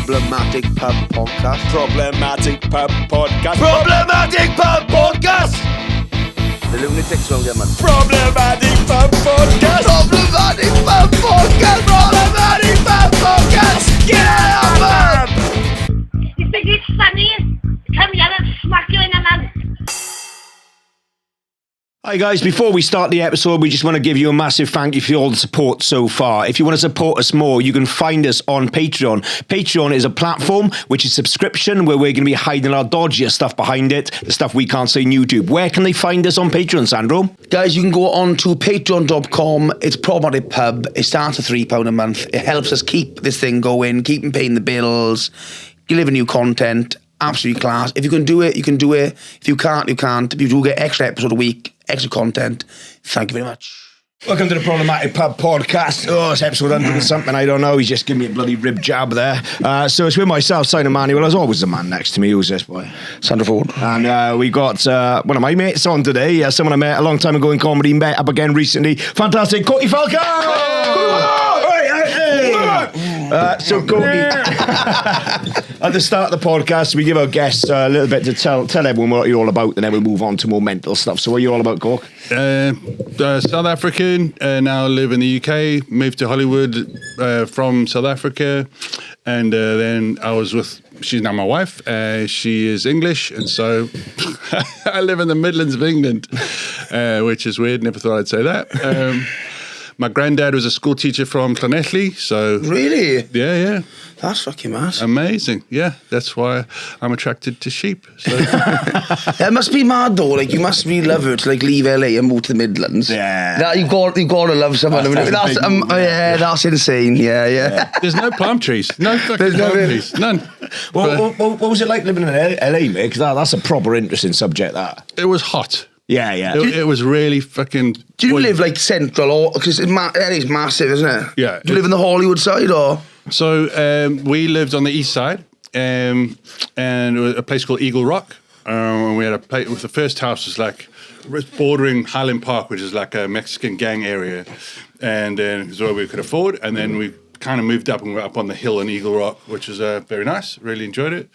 Problematic Pub Podcast. Problematic Pub Podcast. Problematic Pub Podcast. The lunatics won't get man. Problematic Pub Podcast. Problematic Pub Podcast. Problematic Pub Podcast. Get out, man. You think it's funny? Come here and smack you in the mouth. Hi guys, before we start the episode, we just want to give you a massive thank you for all the support so far. If you want to support us more, you can find us on Patreon. Patreon is a platform which is subscription where we're going to be hiding our dodgier stuff behind it, the stuff we can't say on YouTube. Where can they find us on Patreon, Sandro? Guys, you can go on to patreon.com. It's Problematic Pub. It starts at £3 a month. It helps us keep this thing going, keep paying the bills, deliver new content. Absolutely class. If you can do it, you can do it. If you can't, you can't. If you do get extra episode a week, extra content, thank you very much. Welcome to the Problematic Pub Podcast. Oh, it's episode 100 and something, I don't know. He's just giving me a bloody rib jab there. So it's with myself, Simon Emanuel. There's always a man next to me. Who's this boy? Sandro Ford. And we got one of my mates on today. Someone I met a long time ago in comedy, met up again recently. Fantastic, Cokey Falkow! So Cokey, at the start of the podcast, we give our guests a little bit to tell everyone what you're all about, and then we'll move on to more mental stuff. So what are you all about, Cork? South African, now live in the UK, moved to Hollywood from South Africa, and then I was with, she's now my wife, she is English, and so I live in the Midlands of England, which is weird, never thought I'd say that. My granddad was a school teacher from Llanelli, so... Really? Yeah. That's fucking mad. Amazing, yeah. That's why I'm attracted to sheep. So. It must be mad though. Like you must really love it to like leave LA and move to the Midlands. Yeah. That you've got to love someone. That's insane. Yeah. There's no palm trees. No fucking palm trees. None. What was it like living in LA, mate? Because that's a proper interesting subject, that. It was hot. Yeah. It was really fucking... Do you live like central or... Because LA's massive, isn't it? Yeah. Do you live in the Hollywood side or...? So we lived on the east side, and it was a place called Eagle Rock. We had a place with the first house was like bordering Highland Park, which is like a Mexican gang area, and it was what we could afford. And then we kind of moved up and were up on the hill in Eagle Rock, which was very nice. Really enjoyed it.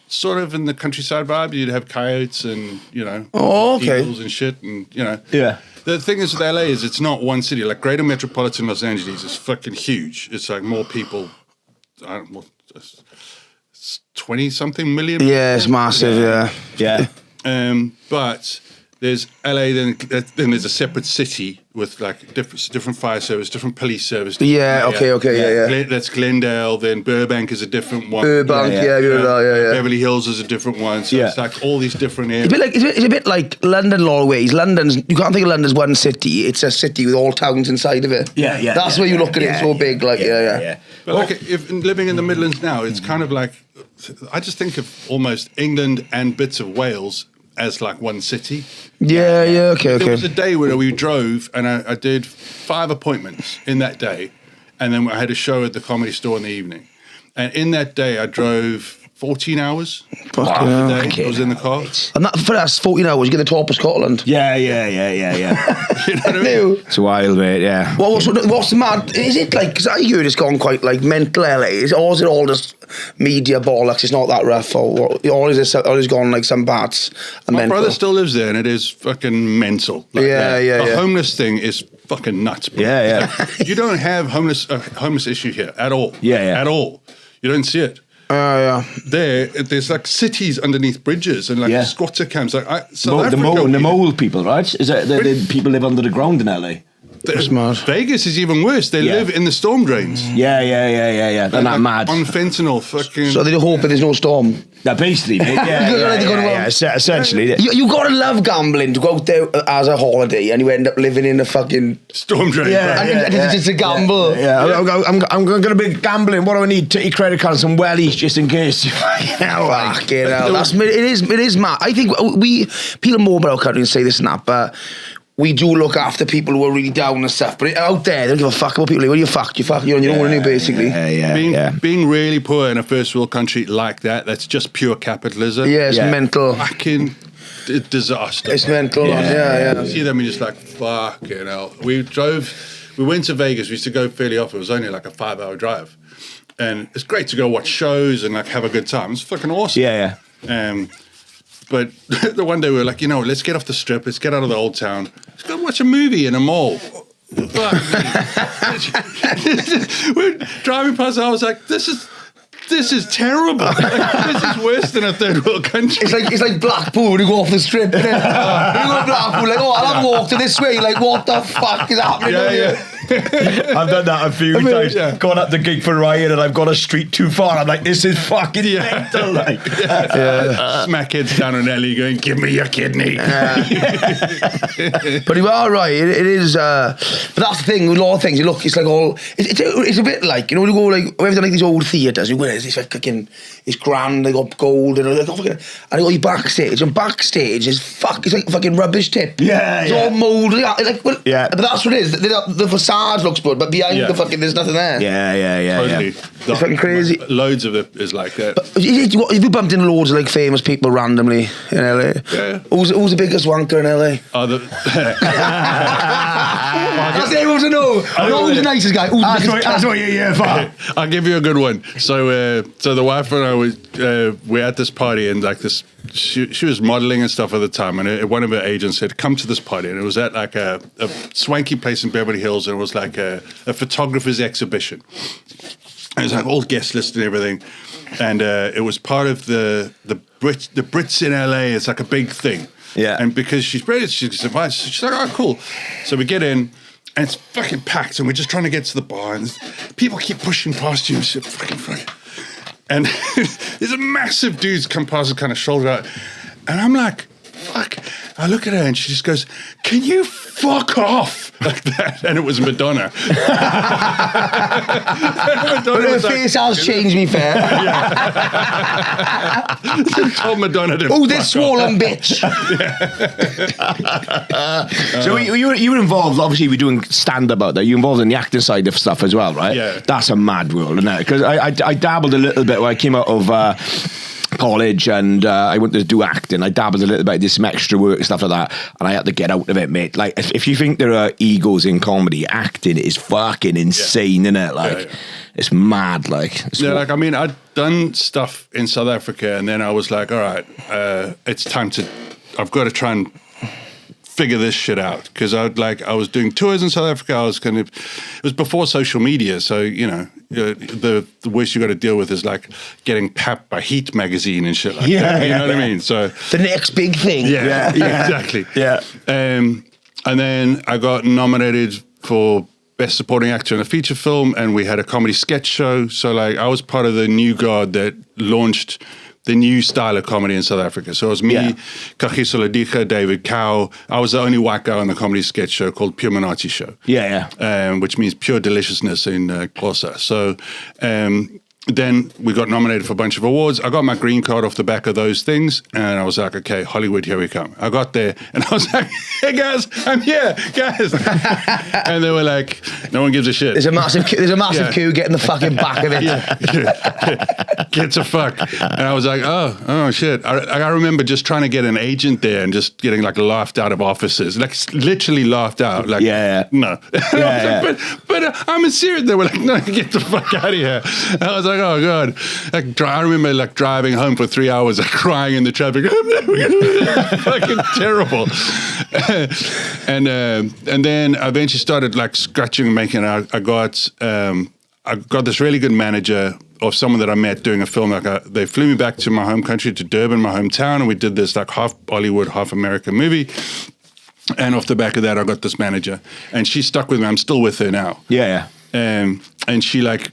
Sort of in the countryside vibe, you'd have coyotes and eagles and shit, and Yeah. The thing is with LA is it's not one city. Like Greater Metropolitan Los Angeles is fucking huge. It's like more people. I don't know, 20-something million. Yeah, it's massive. Yeah. But there's LA. Then there's a separate city with like different fire service, different police service. Yeah. Okay. That's Glendale. Then Burbank is a different one. Burbank. Yeah. Beverly Hills is a different one. So it's like all these different areas. It's a bit like London in a lot of ways. You can't think of London as one city. It's a city with all towns inside of it. Yeah. That's where you look at it so big. Like, yeah. But like, if living in the Midlands now, it's kind of like, I just think of almost England and bits of Wales as like one city. Yeah. Okay. There was a day where we drove, and I did 5 appointments in that day, and then I had a show at the Comedy Store in the evening. And in that day, I drove 14 hours. Fucking a hell. day. I was in the car. And that, for us, 14 hours, you get the top of Scotland. Yeah. You know what I mean? It's wild, mate, yeah. What's mad? Is it like, because I heard it's gone quite like mental LA, or is it all just media bollocks? It's not that rough, or is it gone like some parts are My mental? brother still lives there, and it is fucking mental. Like, the homeless thing is fucking nuts, bro. Yeah. Like, you don't have homeless issue here at all. Yeah. At all. You don't see it. There's like cities underneath bridges and like squatter camps. Like The mole people, right? Is that the people live under the ground in LA? Vegas is even worse. They live in the storm drains. Yeah. They're not mad. On fentanyl, fucking. So they hope there's no storm. Yeah, basically, mate. Yeah. Essentially. You gotta love gambling to go out there as a holiday and you end up living in a fucking storm drain. It's just a gamble. I'm going to be gambling. What do I need? Take your credit card and some wellies just in case. Fucking hell. It is mad. I think people more about our country and say this and that, but we do look after people who are really down and stuff. But out there, they don't give a fuck about people. Like, you fuck. You're on your own, basically. Being really poor in a first world country like that's just pure capitalism. Yeah, it's mental. Fucking disaster. It's mental. Yeah. You see them and you're just like, fucking hell. We went to Vegas. We used to go fairly often. It was only like a 5-hour drive. and it's great to go watch shows and like have a good time. It's fucking awesome. Yeah. But the one day we were like, let's get off the strip, let's get out of the old town, let's go watch a movie in a mall. Fuck me. We're driving past, I was like, this is terrible. Like, this is worse than a third world country. It's like Blackpool when you go off the strip, innit? You go to Blackpool, like, I'll have walked to this way. Like, what the fuck is happening over here? I've done that a few times. Yeah. Gone up to gig for Ryan and I've got a street too far. I'm like, this is fucking mental. Like. Smackheads down an alley going, give me your kidney. But you are right. It is. But that's the thing with a lot of things. You look, it's like all. It's a bit like, when you go like, we've done like these old theatres. You go in, it's like fucking, it's grand. They got gold and like, and you got your backstage. And backstage is it's like fucking rubbish tip. Yeah, it's all mouldy. Like, well, yeah. But that's what it is. The facade looks good, but behind the fucking, there's nothing there. Yeah. Totally. It's fucking crazy. Loads of it is like that. But have you bumped into loads of like famous people randomly in LA? Yeah. Who's the biggest wanker in LA? That's what everyone to know. Who's the nicest guy? That's what you're here for. I'll give you a good one. So the wife and I we're at this party, and like this, she was modeling and stuff at the time, and one of her agents said, "Come to this party," and it was at like a swanky place in Beverly Hills, and it was like a photographer's exhibition. And it was like all guest list and everything, and it was part of the Brits in LA. It's like a big thing. Yeah. And because she's British, she's invited. She's like, "Oh, cool." So we get in, and it's fucking packed, and we're just trying to get to the bar, and people keep pushing past you and shit. Fucking. And there's a massive dudes come past and kind of shoulder out, and I'm like, fuck. I look at her and she just goes, "Can you fuck off?" Like that. And it was Madonna. But her face has changed, me fair. Told Madonna to Oh, this swollen bitch. So you were involved, obviously, we're doing stand-up out there. You're involved in the acting side of stuff as well, right? Yeah. That's a mad world, isn't it? Because I dabbled a little bit when I came out of college and I went to do acting. I dabbled a little bit, did some extra work and stuff like that, and I had to get out of it, mate. Like, if you think there are egos in comedy, acting is fucking insane, isn't it? Like, it's mad, like. Like, I mean, I'd done stuff in South Africa, and then I was like, all right, it's time I've got to try and figure this shit out, because I was doing tours in South Africa. It was before social media, so the worst you got to deal with is like getting papped by Heat magazine and shit like that. You know what I mean? So the next big thing. Yeah, exactly. Yeah. And then I got nominated for Best Supporting Actor in a Feature Film, and we had a comedy sketch show. So like I was part of the new guard that launched the new style of comedy in South Africa. So it was me, Kagiso Ladika, David Cow. I was the only white guy on the comedy sketch show called Pure Manachi Show. Which means pure deliciousness in Xhosa. So then we got nominated for a bunch of awards. I got my green card off the back of those things, and I was like, okay, Hollywood, here we come. I got there, and I was like, hey, guys, I'm here, guys. And they were like, no one gives a shit. There's a massive queue getting the fucking back of it. Get to fuck. And I was like, oh shit. I remember just trying to get an agent there and just getting like laughed out of offices, like literally laughed out. Like, no. Like, but I'm a serious. They were like, no, get the fuck out of here. And I was like, oh god. Like, I remember like driving home for 3 hours, like crying in the traffic. Fucking terrible. And then I eventually started like scratching and making out. I got this really good manager of someone that I met doing a film. They flew me back to my home country, to Durban, my hometown, and we did this like half Bollywood, half American movie. And off the back of that, I got this manager, and she stuck with me. I'm still with her now. And she like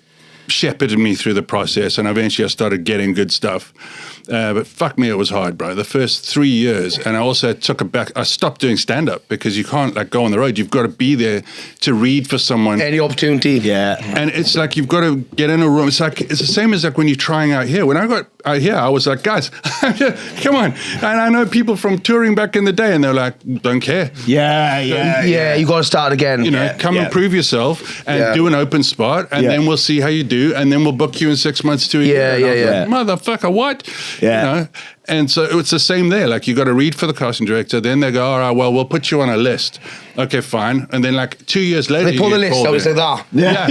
shepherded me through the process, and eventually I started getting good stuff. But fuck me, it was hard, bro. The first 3 years, and I also I stopped doing stand-up because you can't like go on the road. You've got to be there to read for someone. Any opportunity. And it's like you've got to get in a room. It's the same as like when you're trying out here. When I got out here, I was like, guys, come on. And I know people from touring back in the day, and they're like, don't care. Yeah, you got to start again. Come and prove yourself and do an open spot, and then we'll see how you do, and then we'll book you in 6 months to a year. Yeah. Like, motherfucker, what? And so it's the same there. Like, you got to read for the casting director. Then they go, all right, well, we'll put you on a list. Okay, fine. And then, like, 2 years later, They pull the list out. It's like that. Yeah.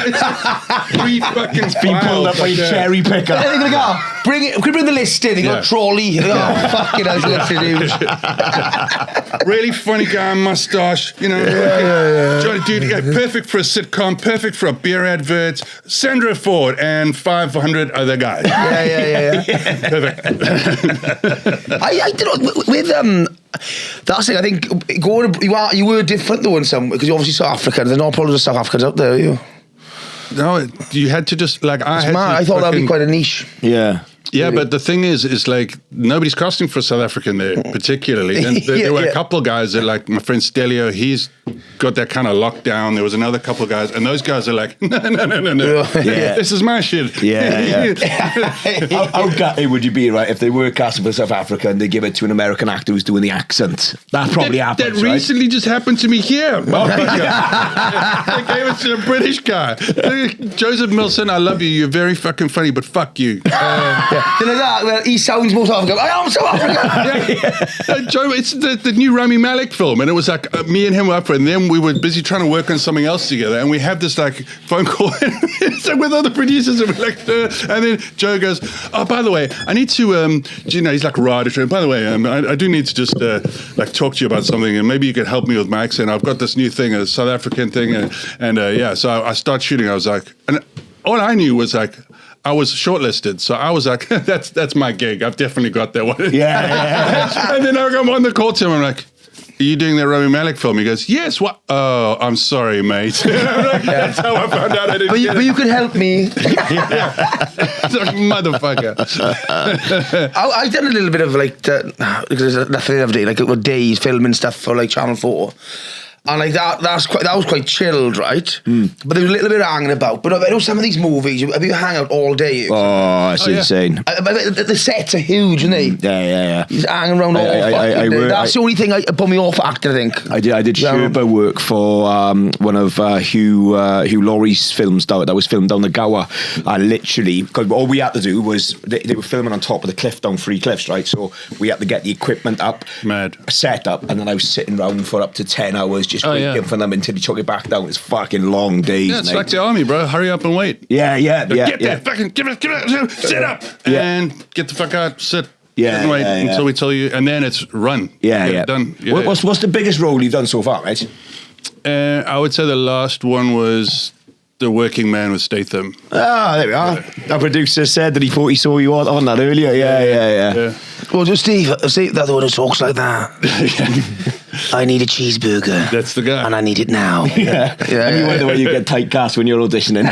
It's like 3 fucking Been pulled up by files, a cherry picker. They're going to go, bring it. Can we bring the list in? They got a trolley. They go, oh, fucking hell, this list is huge. Really funny guy, mustache, you know. Johnny Dude, perfect for a sitcom, perfect for a beer advert. Sandro Ford and 500 other guys. Yeah. Perfect. I don't know, with that's it. I think you were different though in some, because you obviously South African. There's not probably South Africans out there, are you? No, you had to just like I thought that'd be quite a niche. Yeah. Yeah, but the thing is like nobody's casting for South African there particularly. And there were a couple of guys that, like my friend Stelio, he's got that kind of lockdown. There was another couple of guys, and those guys are like, no. Yeah. This is my shit. Yeah. How gutted would you be, right, if they were casting for South Africa and they give it to an American actor who's doing the accent? That probably happens, That right? recently just happened to me here. They gave it to a British guy. Joseph Milson, I love you. You're very fucking funny, but fuck you. You know that? Well, he sounds more South African. I am South African. Joe, it's the new Rami Malek film, and it was like me and him were up for it, and then we were busy trying to work on something else together, and we have this like phone call it's like with other producers, and we're like, and then Joe goes, oh, by the way, I need to, he's like, right, by the way, I do need to just like talk to you about something, and maybe you could help me with my accent. I've got this new thing, a South African thing, and so I start shooting. I was like, and all I knew was like, I was shortlisted, so I was like, that's my gig. I've definitely got that one. Yeah. And then I'm on the call to him, I'm like, are you doing that Rami Malek film? He goes, yes. What? Oh, I'm sorry, mate. Like, that's how I found out I didn't get But you could help me. It's like, motherfucker. I done a little bit of like, because there's nothing every day, like days filming stuff for like Channel 4. And like that was quite chilled, right? But there was a little bit of hanging about. But I know some of these movies, have you hang out all day? Oh, it's insane. But the sets are huge, aren't they? Yeah. He's hanging around all fucking day. That's the only thing that put me off acting, I think. I did Sherpa work for one of Hugh Laurie's films that was filmed down the Gower, and literally, because all we had to do was they were filming on top of the cliff, down 3 cliffs, right? So we had to get the equipment up, set up, and then I was sitting around for up to 10 hours just waiting for them until he took it back down. It's fucking long days. Yeah, it's like the army, bro. Hurry up and wait. Yeah. Get there, fucking give it, sit up, and get the fuck out, sit. Yeah, and wait until we tell you, and then it's run. Yeah. Done. What's the biggest role you've done so far, mate? I would say the last one was The Working Man with Statham. Ah, there we are. Our producer said that he thought he saw you on that earlier. Yeah. Well, just Steve, that's the one who talks like that. I need a cheeseburger. That's the guy. And I need it now. Yeah. And you wonder where you get typecast when you're auditioning.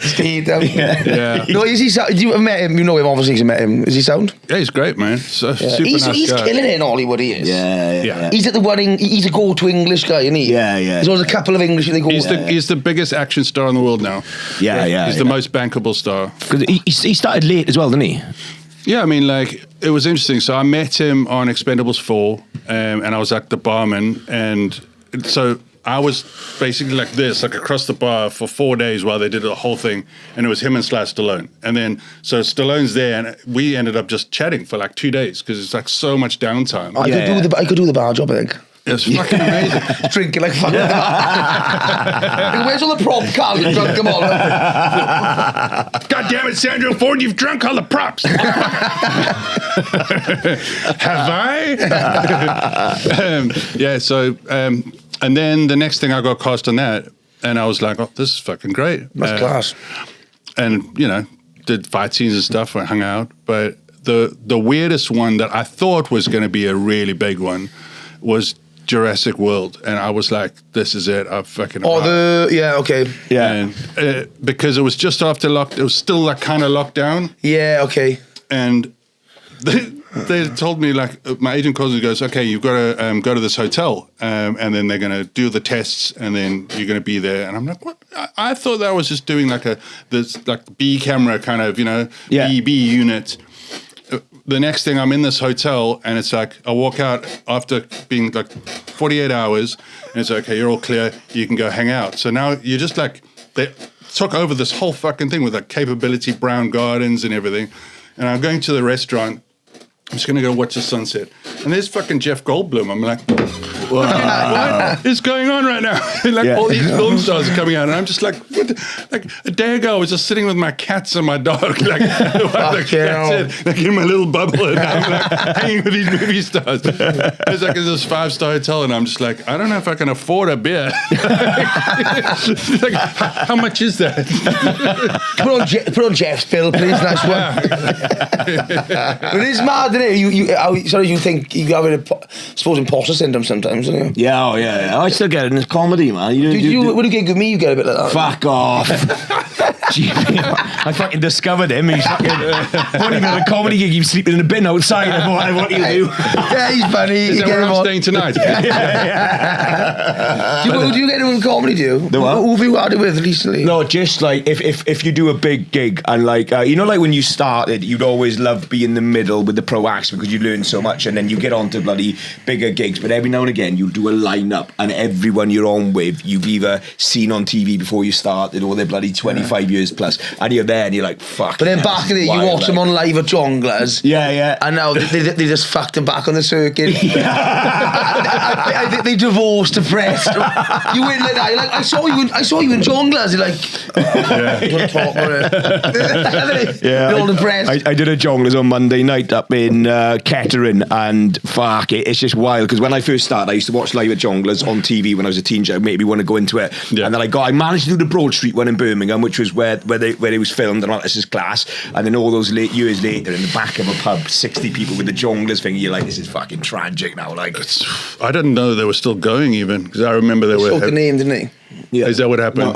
Steve, Yeah. No, is he? You have met him? You know him, obviously. You met him. Is he sound? Yeah, he's great, man. So super He's nice guy. killing it in Hollywood. He is. Yeah. He's at the wedding. He's a go-to English guy, isn't he? Yeah. There's always a couple of English they go. He's the biggest action star in the world now. Yeah. He's the most bankable star. Because he started late as well, didn't he? Yeah, I mean, like, it was interesting. So I met him on Expendables 4, and I was like the barman, and so I was basically like this, like across the bar for 4 days while they did the whole thing, and it was him and Sly Stallone. And then, so Stallone's there, and we ended up just chatting for like 2 days, because it's like so much downtime. I could do the bar job, I think. It's fucking amazing. Drinking like fucking. Where's all the prop cars? You drunk them all. God damn it, Sandro Ford, you've drunk all the props. Have I? And then the next thing I got cast on that, and I was like, oh, this is fucking great. That's class. And, did fight scenes and stuff, I hung out. But the weirdest one that I thought was going to be a really big one was Jurassic World, and I was like, this is it. I fucking Yeah. And because it was just after it was still like kind of lockdown. Yeah, okay. And they told me, like, my agent calls and goes, okay, you've got to go to this hotel, and then they're going to do the tests, and then you're going to be there. And I'm like, what? I thought that was just doing like this B camera kind of, BB unit. The next thing, I'm in this hotel, and it's like, I walk out after being like 48 hours, and it's okay, you're all clear, you can go hang out. So now you're just like, took over this whole fucking thing with like Capability Brown Gardens and everything. And I'm going to the restaurant. I'm just going to go watch the sunset. And there's fucking Jeff Goldblum. I'm like, what is going on right now? Like all these film stars are coming out. And I'm just like, what the, like a day ago, I was just sitting with my cats and my dog. Like, like in my little bubble. And I'm like hanging with these movie stars. It's like in this 5-star hotel. And I'm just like, I don't know if I can afford a beer. Like, how much is that? Put on Jeff's bill, please. Nice one. But it is mad, isn't it? You think you have suppose imposter syndrome sometimes, don't you? Yeah, I still get it in this comedy, man. When you get with me, you get a bit like that. Fuck off. I fucking discovered him. He's fucking not even at a comedy gig. He's sleeping in a bin outside. What do you do? Yeah, he's funny. Is that where I'm staying tonight? Do you get into comedy? Do you? Who have you had it with recently? No, just like if you do a big gig and like like when you started, you'd always love being in the middle with the pro acts because you learn so much, and then you get on to bloody bigger gigs. But every now and again, you'll do a lineup, and everyone you're on with, you've either seen on TV before you started, or they're bloody 25 years plus, and you're there, and you're like, fuck. But then back in it, you watch them on live at Jonglers. Yeah. And now they just fucked them back on the circuit. They divorced, depressed. You win like that. You're like, I saw you in Jonglers. You're like, you want to talk about it? Yeah, you're all depressed. I did a Jonglers on Monday night up in Kettering, and fuck it, it's just wild because when I first started, I used to watch live at Jonglers on TV when I was a teenager. It made me want to go into it, and then I managed to do the Broad Street one in Birmingham, which was where it was filmed, and this is class. And then all those years later, in the back of a pub, 60 people with the Jonglers thing. You're like, this is fucking tragic now. Like, I didn't know they were still going even because I remember they were. Short the name, didn't he? Yeah. Is that what happened?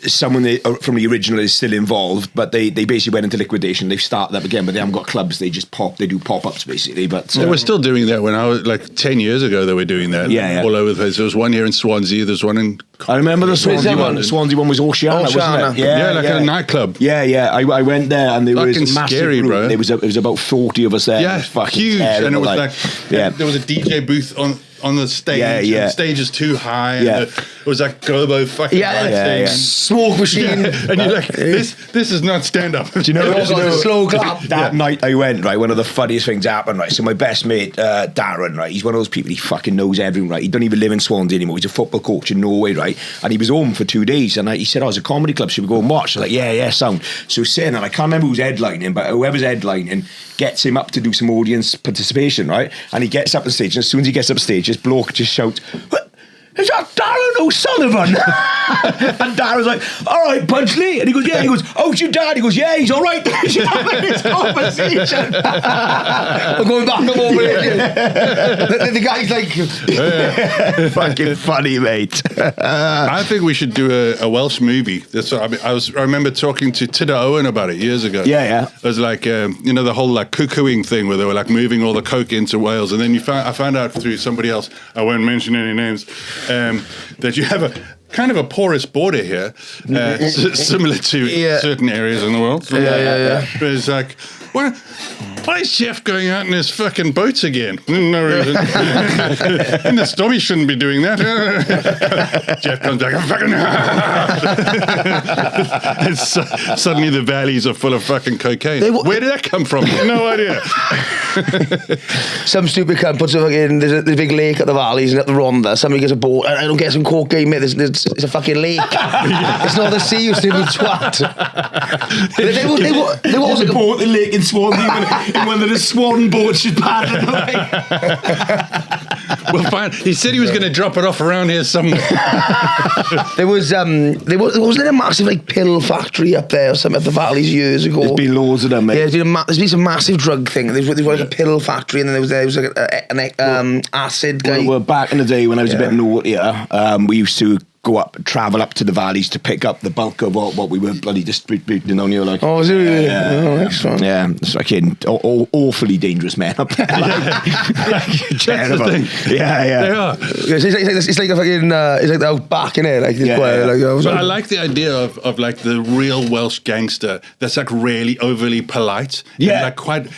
Someone from the original is still involved, but they basically went into liquidation. They've started up again, but they haven't got clubs. They just do pop-ups basically. But they were still doing that when I was like 10 years ago. They were doing that all over the place. There was one here in Swansea. There's one in. I remember the Swansea one. The Swansea one was Oceana, wasn't it? Yeah, like at a nightclub. Yeah. I went there, and there fucking was massive scary, group. bro. It was about 40 of us there. Yeah, it was fucking huge, terrible, and it was there was a DJ booth on the stage. Yeah. The stage is too high. Yeah. And it was like Globo fucking thing. Smoke machine. Yeah. And you're like, this is not stand up. Do you know slow clap? That night I went, right, one of the funniest things happened, right? So my best mate, Darren, right, he's one of those people, he fucking knows everything, right? He don't even live in Swansea anymore. He's a football coach in Norway, right? And he was home for 2 days, and he said, it's a comedy club, should we go and watch? I'm like, yeah, sound. So sitting, and I can't remember who's headlining, but whoever's headlining gets him up to do some audience participation, right? And he gets up on stage, and as soon as he gets up stage, this bloke just shouts, is that Darren O'Sullivan? And Darren's like, all right, Punch Lee. And he goes, yeah. He goes, oh, it's your dad. He goes, yeah, he's all right. He's having this conversation. I'm going back and over it. The guy's like, fucking funny, mate. I think we should do a Welsh movie. That's what I remember talking to Tidda Owen about it years ago. Yeah. It was like, the whole like cuckooing thing where they were like moving all the coke into Wales. And then I found out through somebody else, I won't mention any names, that you have a kind of a porous border here, similar to certain areas in the world. Yeah. But it's like, why is Jeff going out in his fucking boats again? No reason. And the Stormy shouldn't be doing that. Jeff comes back and fucking. And suddenly the valleys are full of fucking cocaine. Where did that come from? No idea. Some stupid cunt puts a fucking, there's a big lake at the valleys and at the Rhondda, somebody gets a boat, and I don't get some cocaine, mate, it's a fucking lake. It's not the sea, you stupid twat. They wasn't bought the lake in Swansea in one of the swan boats just paddling away. Well, fine. He said he was going to drop it off around here somewhere. There wasn't there a massive like pill factory up there or something at the valleys years ago. There's been loads of them, mate. Yeah, there's been some massive drug thing. There was like a pill factory, and then there was like an acid guy. Well, back in the day when I was a bit naughtier, we used to travel up to the valleys to pick up the bulk of what we were bloody distributing on here. Like, Oh, is it really? Next one. yeah, it's fucking awfully dangerous men up there. Terrible. That's the thing. Yeah. They are. It's like a fucking, it's like the outback, innit? Like, Yeah. But I like the idea of like the real Welsh gangster that's like really overly polite. Yeah. And like quite,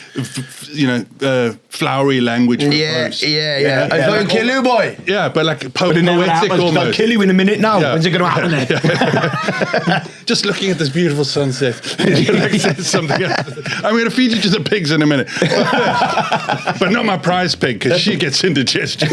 flowery language. yeah. proposed. I'm going to kill you, boy. Yeah, but like But it never poetic happens. I'll almost. kill you in a minute now. Yeah. When's it going to happen then? Just looking at this beautiful sunset. Like, says something else. I'm going to feed you to the pigs in a minute. But not my prize pig, because she gets indigestion.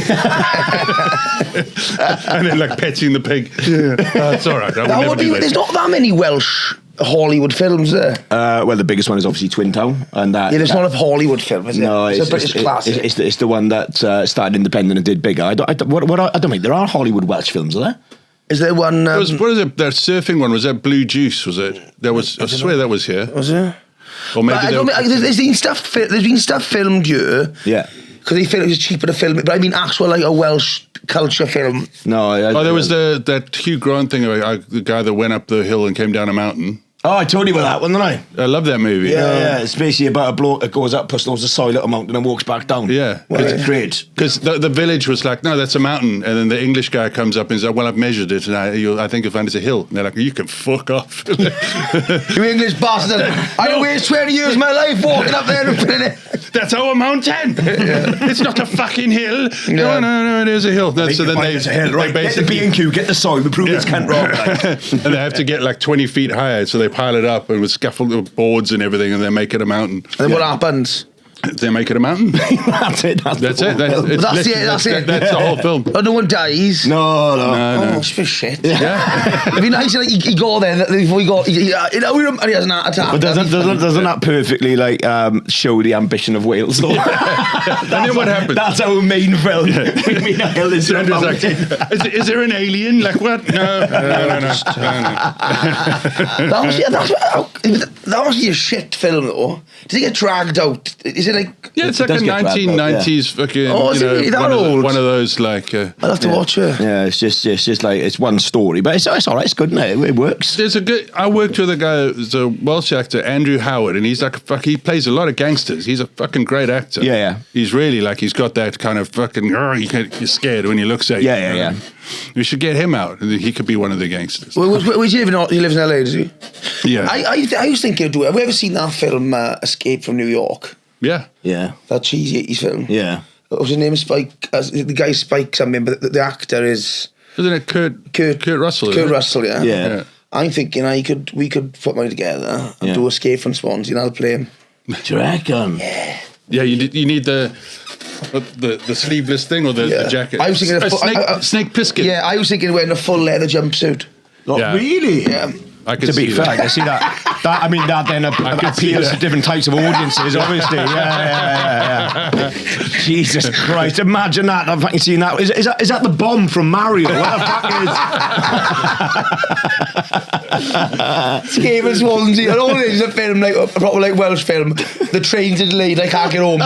And then like petting the pig. It's all right. I would never do There's that. not that many Welsh Hollywood films there. Well, the biggest one is obviously Twin Town, and that. Yeah, there's not a Hollywood film, is it? No, it's a British classic. It's the one that started independent and did bigger. I don't think there are Hollywood Welsh films, are there? Is there one? What is it? That surfing one, was that Blue Juice? Was it? That was. I swear that was here. Was it? Or maybe But I don't mean, there's been stuff filmed here. Yeah. Because they feel it was cheaper to film it. But I mean, actual like a Welsh culture film. No. there was that Hugh Grant thing about the guy that went up the hill and came down a mountain. Oh, I told you about that one, didn't I? I love that movie. Yeah. It's basically about a bloke that goes up, pushes the soil at a mountain and walks back down. Yeah. It's great. Because the village was like, no, that's a mountain. And then the English guy comes up and says, well, I've measured it, and I think you'll find it's a hill. And they're like, you can fuck off. You English bastard. I wasted 20 years of my life walking up there and putting it. That's our mountain. It's not a fucking hill. No, it is a hill. So then they Right, get the B&Q, get the soil, we prove it's can't wrong. and they have to get like 20 feet higher, so they pile it up and with scaffold boards and everything, and they make it a mountain. And then what happens? They make it a mountain. That's it. That's it. That's it. That's the whole film. Oh, no one dies. No. Oh, it's for shit. Yeah. It'd be nice to like you go there before you go. And he has an heart attack. But doesn't that perfectly like show the ambition of Wales? Though? And then what happens? That's our main film. Is there an alien? Like what? No. That was a shit film though. Did it get dragged out? Is it like? Yeah, it's like does a get dragged out, 1990s fucking. Oh, is it that old? One of those like. I'll have to watch it. Yeah, it's just like it's one story, but it's all right. It's good, isn't it? It works. There's a good. I worked with a guy, who's a Welsh actor, Andrew Howard, and he's like he plays a lot of gangsters. He's a fucking great actor. Yeah. He's really like he's got that kind of fucking. You're scared when he looks at you. Yeah. We should get him out. He could be one of the gangsters. Where's he live in? He lives in LA, does he? Yeah. I was thinking of doing. Have you ever seen that film, Escape from New York? Yeah. That cheesy 80s film. Yeah. What was his name? Spike. The guy Spike something, but the actor is. Isn't it Kurt Russell? Kurt Russell, yeah. Yeah. I'm thinking we could put money together and do Escape from Swansea, and I'll play him. Do you reckon? Yeah, you need the sleeveless thing or the jacket. I was thinking snake biscuit. Yeah, I was thinking wearing a full leather jumpsuit. Yeah. Really? Yeah. I could To be see fair, that. I can see that. That then could see appeals that. to different types of audiences, obviously. Yeah. Jesus Christ! Imagine that. I've fucking seen that. Is that the bomb from Mario? What the fuck is? Escape from Swansea. And all it is a film, like a proper like Welsh film. The train's delayed, I can't get home.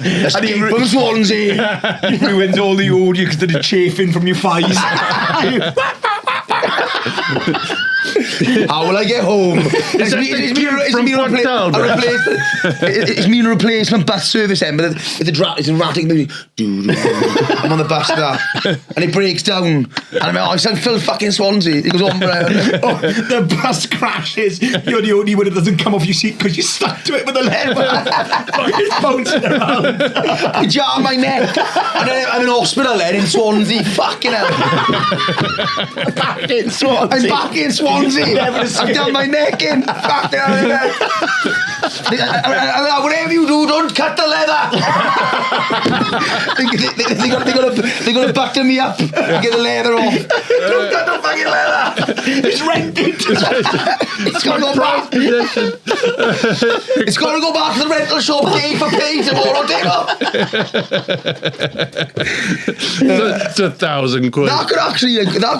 Escape from Swansea. He ruins all the audio because they're chafing from your thighs. How will I get home? It's me a replacement bus service then, but it's an erratic music. I'm on the bus now, and it breaks down, and I'm like, I sound Phil fucking Swansea. He goes on The bus crashes. You're the only one that doesn't come off your seat because you're stuck to it with a lever. It's bouncing around. I jar my neck, and then I'm in hospital then in Swansea. Fucking hell. Back in Swansea. I'm back in Swansea. I've done my neck in. Fuck hell. Whatever you do, don't cut the leather. They're gonna butter me up and get the leather off. Don't cut the fucking leather. It's rented. It's gonna go back. It's gonna go back to the rental shop day for pay tomorrow. It's 1,000 quid. That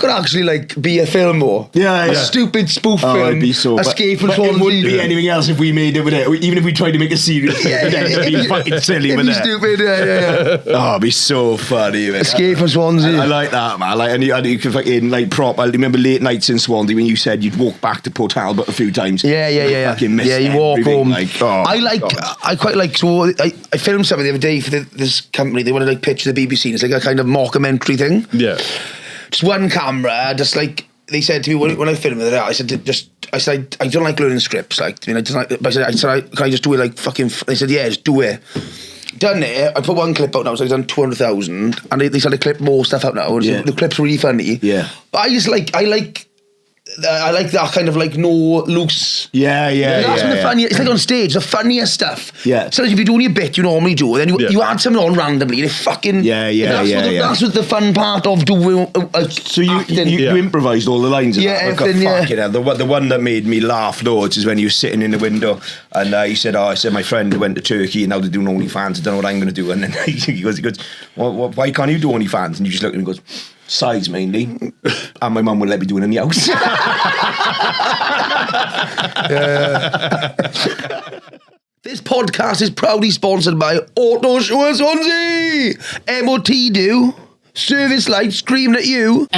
could actually like be a film though. Yeah. A stupid spoof Oh, film. it'd be so. Escape from but it Swansea. wouldn't be anything else if we made it with it. Even if we tried to make a serious film. Yeah. It'd be fucking silly, It'd be wouldn't it? stupid, yeah. Oh, it'd be so funny, man. Escape from Swansea. I like that, man. Like, and you can fucking like prop. I remember late nights in Swansea when you said you'd walk back to Port Talbot a few times. Yeah. Fucking miss You walk everything, home. Like, oh, I quite like. So I filmed something the other day for this company. They wanted to like pitch the BBC. It's like a kind of mockumentary thing. Yeah. Just one camera, just like they said to me when I filmed it. I said I don't like learning scripts. Like, I just like. But I said, can I just do it like fucking? They said, yeah, just do it. Done it. I put one clip out now, so I've done 200,000, and they said to clip more stuff out now. Yeah. The clip's really funny. Yeah. But I like that kind of like no loose. Yeah. That's when the funniest. It's like on stage, the funniest stuff. Yeah. So if you're doing your bit, you normally do, then you add something on randomly, and it fucking. That's what the fun part of doing. So you acting. improvised all the lines. Of that. Everything. Fucking hell. The one that made me laugh loads is when you were sitting in the window and you said, I said my friend went to Turkey and now they're doing OnlyFans. I don't know what I'm going to do. And then he goes, well, why can't you do OnlyFans? And you just look at him and goes, size mainly, and my mum would let me do it in the house. This podcast is proudly sponsored by Auto Show Swansea. MOT do. Service lights screaming at you.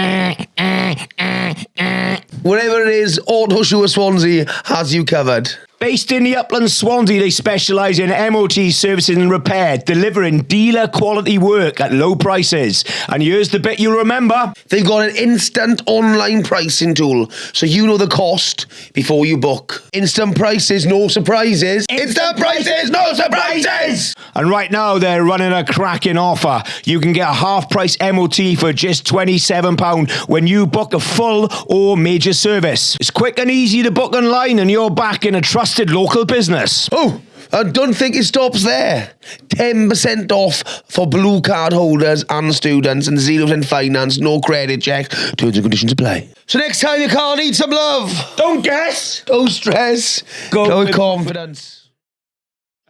Whatever it is, Auto Show Swansea has you covered. Based in the Uplands, Swansea, they specialise in MOT servicing and repair, delivering dealer quality work at low prices. And here's the bit you'll remember. They've got an instant online pricing tool, so you know the cost before you book. Instant prices, no surprises. Instant prices, no surprises! And right now, they're running a cracking offer. You can get a half-price MOT for just £27 when you book a full or major service. It's quick and easy to book online, and you're back in a trusted local business. Oh, I don't think it stops there. 10% off for blue card holders and students, and 0% finance, no credit check. Terms and conditions apply. So next time your car needs some love, Don't guess. don't stress, go with confidence.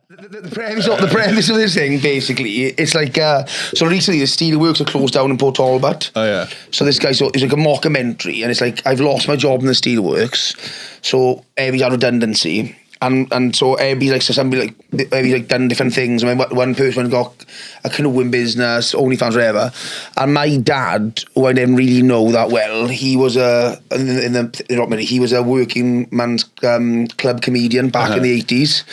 The premise of this thing, basically, it's like, so recently the steelworks are closed down in Port Talbot. Oh, yeah. So this guy's it's like a mockumentary, and it's like, I've lost my job in the steelworks, so everybody's had redundancy. And so everybody's like, so somebody everybody's like done different things. I mean, one person got a canoeing business, OnlyFans, whatever. And my dad, who I didn't really know that well, he was he was a working man's club comedian back in the 80s.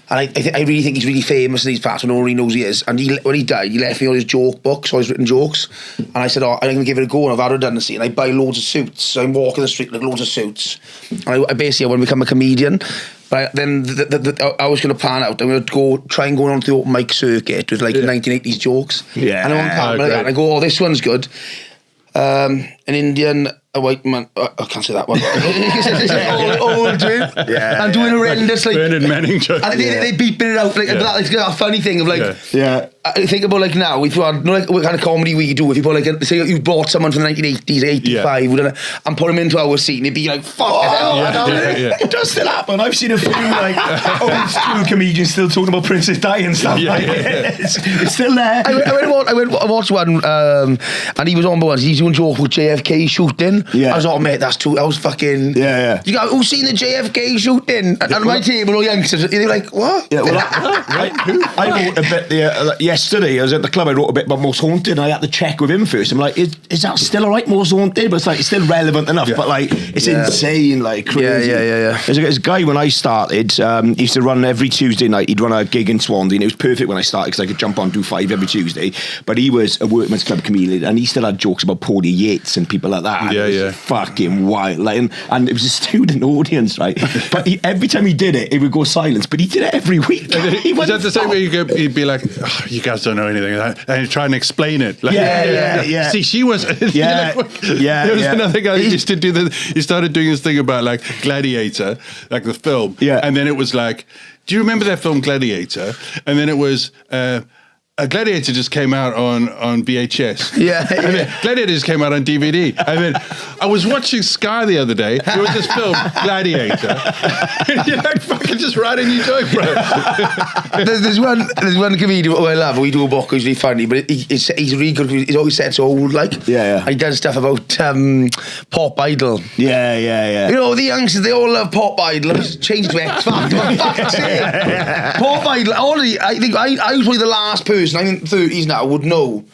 And I really think he's really famous in these parts, and no one really knows he is. And when he died, he left me all his joke books, all his written jokes. And I said, I'm going to give it a go, and I've had redundancy. And I buy loads of suits. So I'm walking the street, like loads of suits. And I basically want to become a comedian. But then I was going to plan out, I'm going to try and go on to the open mic circuit with like 1980s jokes. Yeah. And I'm on camera, and I go, this one's good. An Indian, a white man. I can't say that one. old twin. Yeah. I'm doing horrendous like. Bernard Manning joke. And they beeping it out like that's a funny thing of like. Yeah. I think about like now, if you had like what kind of comedy we do, if you put like say you brought someone from the 1980s, 85, and put him into our scene, it'd be like fuck. It does still happen. I've seen a few like old school comedians still talking about Princess Di and stuff. It's still there. I watched one, and he was on one. He's doing joke with JFK shooting. Yeah. I was like, oh, mate, that's too. I was fucking. Yeah. You go, who's seen the JFK shooting? And my table, all youngsters, they're like, what? Yeah, well, I wrote a bit yesterday. I was at the club. I wrote a bit about Most Haunted. And I had to check with him first. I'm like, is that still alright, Most Haunted? But it's like it's still relevant enough. But like, it's insane, like crazy. Yeah. There's a guy when I started. He used to run every Tuesday night. He'd run a gig in Swansea, and it was perfect when I started because I could jump on do 5 every Tuesday. But he was a workman's club comedian, and he still had jokes about Paulie Yates and people like that. Yeah. Fucking wild. Like, and it was a student audience, right? But every time he did it, it would go silence. But he did it every week. Was that the same way you'd be like, oh, you guys don't know anything, and you try and explain it? Like, yeah. See, she was. There was another guy who used to do he started doing this thing about like Gladiator, like the film. Yeah. And then it was like, do you remember that film Gladiator? And then it was. Gladiator just came out on VHS. Yeah. I mean, Gladiator just came out on DVD. I mean, I was watching Sky the other day. There was this film, Gladiator. You're like fucking just writing your joke, bro. There's one comedian who I love. We do a book, he's really funny, but he's really good. He's always said so old, like. Yeah. And he does stuff about Pop Idol. Yeah. You know, the youngsters, they all love Pop Idol. Let's change to X Factor. For fuck's sake. Pop Idol, honestly, I think I was probably the last person, I'm in 30s now, would know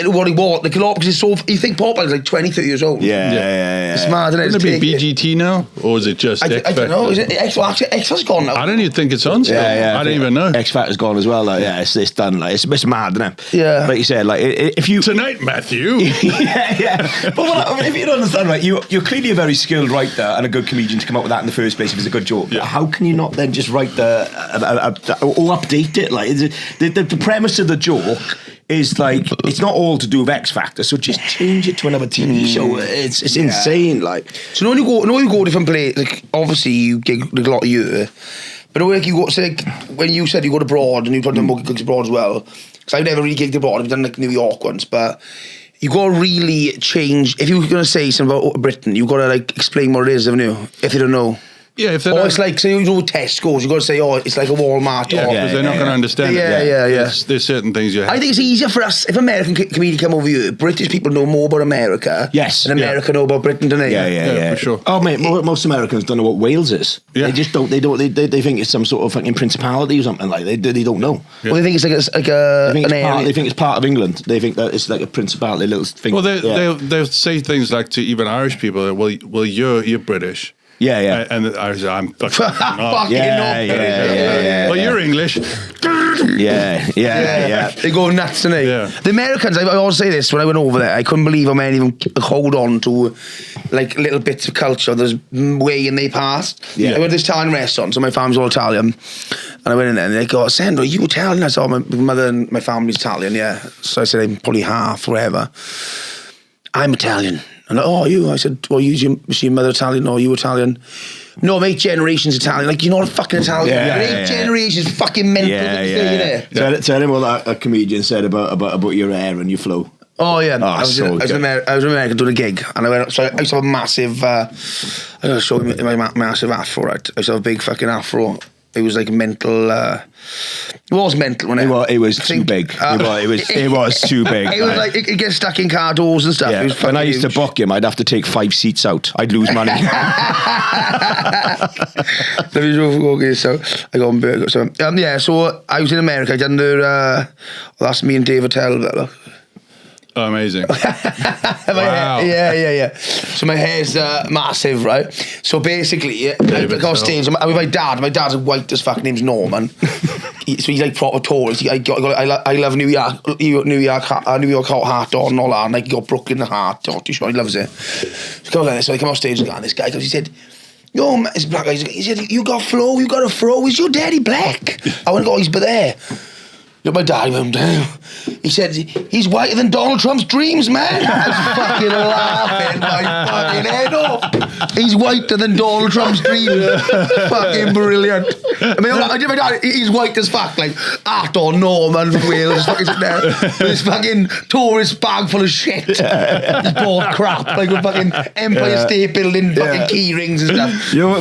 what he was. Like, because it's so, you think Pop Idol's like 20, 30 years old. Yeah. It's mad, isn't it? Wouldn't it be BGT now? Or is it just X Factor? I don't know. Is it X Factor's gone now? I don't even think it's on still. I don't even know. X Factor's gone as well. Like, yeah, it's done. Like, it's mad, isn't it? Yeah. Like you said, like if you Tonight, Matthew. yeah. But if you don't understand, right, you're clearly a very skilled writer and a good comedian to come up with that in the first place if it's a good joke. Yeah. How can you not then just write or update it? Like the premise of the joke is like it's not all to do with X Factor, so just change it to another TV show. It's insane. Like, so when you go different places, like obviously you gig like a lot of you, but like you go, say like when you said you go abroad and you've done more gigs abroad as well, because I've never really gigged abroad. I've done like New York once, but you got to really change. If you're going to say something about Britain, you got to like explain what it is, haven't you? If you don't know. Yeah, if they're it's like, say you know Tesco's, you got to say, it's like a Walmart. Yeah, because they're not going to understand it. Yeah. There's certain things you have. I think it's easier for us, if American comedian come over here, British people know more about America than America know about Britain, don't they? Yeah, for sure. Oh, mate, most Americans don't know what Wales is. Yeah. They just don't. They think it's some sort of fucking principality or something like that. They don't know. Yeah. Well, they think it's like a they think it's part of England. They think that it's like a principality, little thing. Well, they'll say things like to even Irish people, well, you're British. Yeah. And I'm fucking not. Yeah. Well, you're English. Yeah. They go nuts, don't they? Yeah. The Americans, I always say this, when I went over there, I couldn't believe how many of them hold on to like little bits of culture. There's way in their past. Yeah. I went to this Italian restaurant, so my family's all Italian. And I went in there and they go, Sandro, are you Italian? I said, my mother and my family's Italian, yeah. So I said, I'm probably half, whatever. I'm Italian. And like, oh, you? I said, well, is your mother Italian? Or are you Italian? No, I'm 8 generations Italian. Like, you're not a fucking Italian. You're 8 generations fucking mental. Tell him what a comedian said about your hair and your flow. Oh, yeah. I was in America doing a gig. And I went, so I used to have a massive, I'm going to show you my massive afro, right? I used to have a big fucking afro. It was like mental. It was mental when it was too big. It was too big. It was like it gets stuck in car doors and stuff. Yeah. It was when I used to book him, I'd have to take 5 seats out. I'd lose money. So I got on burger. So so I was in America. I done that's me and David Tell. Oh, amazing. Wow. Yeah. So my hair's massive, right? So basically, I got on stage with my dad. My dad's white as fuck. Name's Norman. So he's like proper tourist. I love New York hot hat on and all that. And like, he got Brooklyn heart. He loves it. So I come on stage and this guy goes, he said, yo, man, this black guy, he said, you got flow, you got a fro, is your daddy black? I went, he's there. My dad went down. He said, he's whiter than Donald Trump's dreams, man. I was fucking laughing my fucking head off. He's whiter than Donald Trump's dreams. Fucking brilliant. I mean, my dad, he's white as fuck, like Arthur Norman from Wales, fucking sitting there with his fucking tourist bag full of shit. He's bought crap, like with fucking Empire State Building fucking key rings and stuff. You know,